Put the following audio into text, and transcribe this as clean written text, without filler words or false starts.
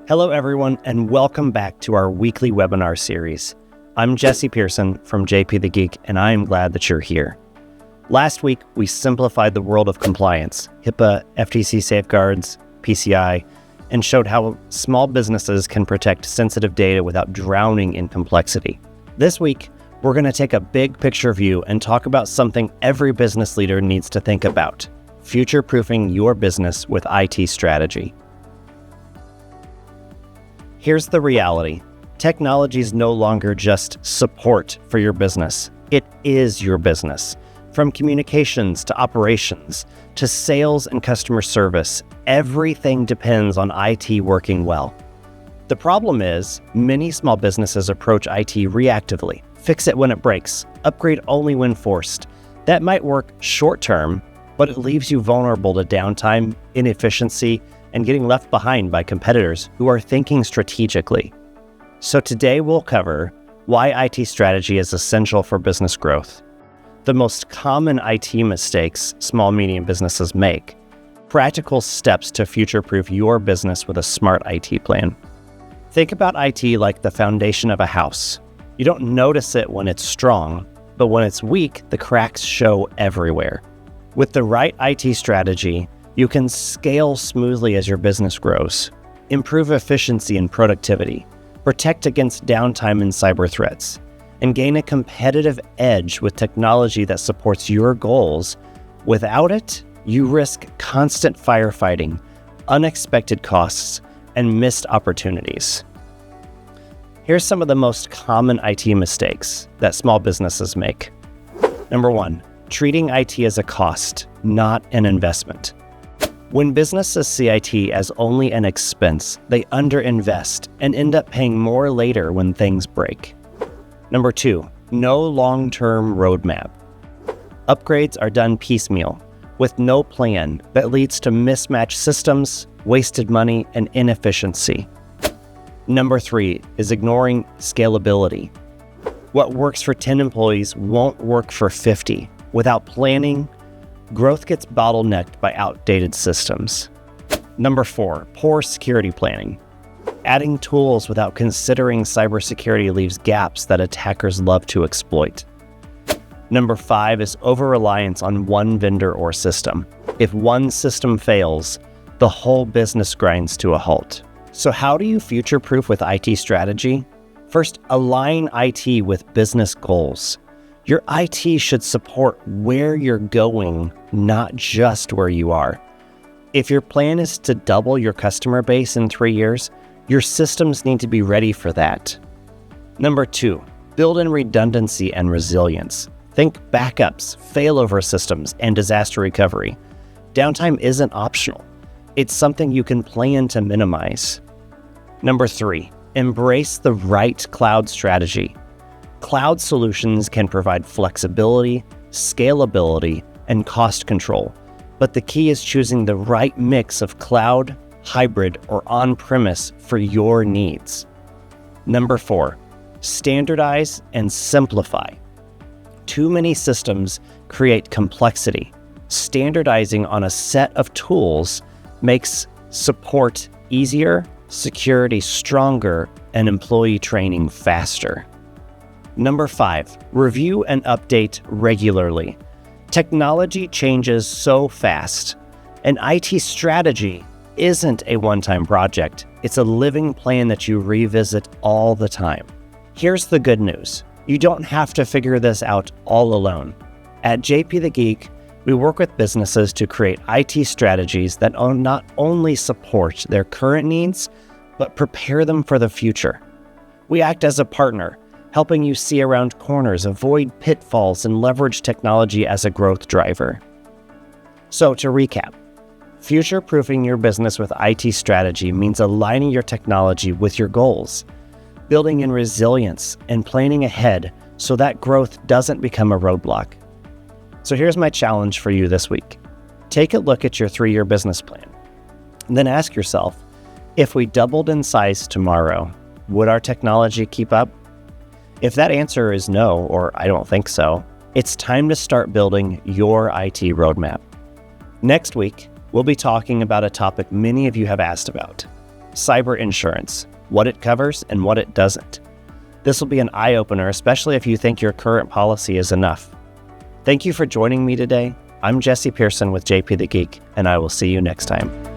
Hello, everyone, and welcome back to our weekly webinar series. I'm Pearson from JPtheGeek, and I am glad that you're here. Last week, we simplified the world of compliance, HIPAA, FTC safeguards, PCI, and showed how small businesses can protect sensitive data without drowning in complexity. This week, we're going to take a big picture view and talk about something every business leader needs to think about: future-proofing your business with IT strategy. Here's the reality. Technology is no longer just support for your business. It is your business. From communications to operations to sales and customer service, everything depends on IT working well. The problem is, many small businesses approach IT reactively. Fix it when it breaks, upgrade only when forced. That might work short-term, but it leaves you vulnerable to downtime, inefficiency, and getting left behind by competitors who are thinking strategically. So today we'll cover why IT strategy is essential for business growth, the most common IT mistakes small-medium businesses make, practical steps to future-proof your business with a smart IT plan. Think about IT like the foundation of a house. You don't notice it when it's strong, but when it's weak, the cracks show everywhere. With the right IT strategy, you can scale smoothly as your business grows, improve efficiency and productivity, protect against downtime and cyber threats, and gain a competitive edge with technology that supports your goals. Without it, you risk constant firefighting, unexpected costs, and missed opportunities. Here's some of the most common IT mistakes that small businesses make. Number 1, treating IT as a cost, not an investment. When businesses see IT as only an expense, they underinvest and end up paying more later when things break. Number 2, no long-term roadmap. Upgrades are done piecemeal, with no plan that leads to mismatched systems, wasted money, and inefficiency. Number 3 is ignoring scalability. What works for 10 employees won't work for 50. Without planning, growth gets bottlenecked by outdated systems. Number 4, poor security planning. Adding tools without considering cybersecurity leaves gaps that attackers love to exploit. Number 5 is over-reliance on one vendor or system. If one system fails, the whole business grinds to a halt. So how do you future-proof with IT strategy? First, align IT with business goals. Your IT should support where you're going, not just where you are. If your plan is to double your customer base in 3 years, your systems need to be ready for that. Number 2, build in redundancy and resilience. Think backups, failover systems, and disaster recovery. Downtime isn't optional. It's something you can plan to minimize. Number 3, embrace the right cloud strategy. Cloud solutions can provide flexibility, scalability, and cost control, but the key is choosing the right mix of cloud, hybrid, or on-premise for your needs. Number 4, standardize and simplify. Too many systems create complexity. Standardizing on a set of tools makes support easier, security stronger, and employee training faster. Number 5, review and update regularly. Technology changes so fast. An IT strategy isn't a one-time project. It's a living plan that you revisit all the time. Here's the good news. You don't have to figure this out all alone. At JPtheGeek, we work with businesses to create IT strategies that not only support their current needs, but prepare them for the future. We act as a partner, helping you see around corners, avoid pitfalls, and leverage technology as a growth driver. So to recap, future-proofing your business with IT strategy means aligning your technology with your goals, building in resilience, and planning ahead so that growth doesn't become a roadblock. So here's my challenge for you this week. Take a look at your 3-year business plan, and then ask yourself, if we doubled in size tomorrow, would our technology keep up? If that answer is no, or I don't think so, it's time to start building your IT roadmap. Next week, we'll be talking about a topic many of you have asked about: cyber insurance, what it covers and what it doesn't. This will be an eye-opener, especially if you think your current policy is enough. Thank you for joining me today. I'm Jesse Pearson with JPtheGeek, and I will see you next time.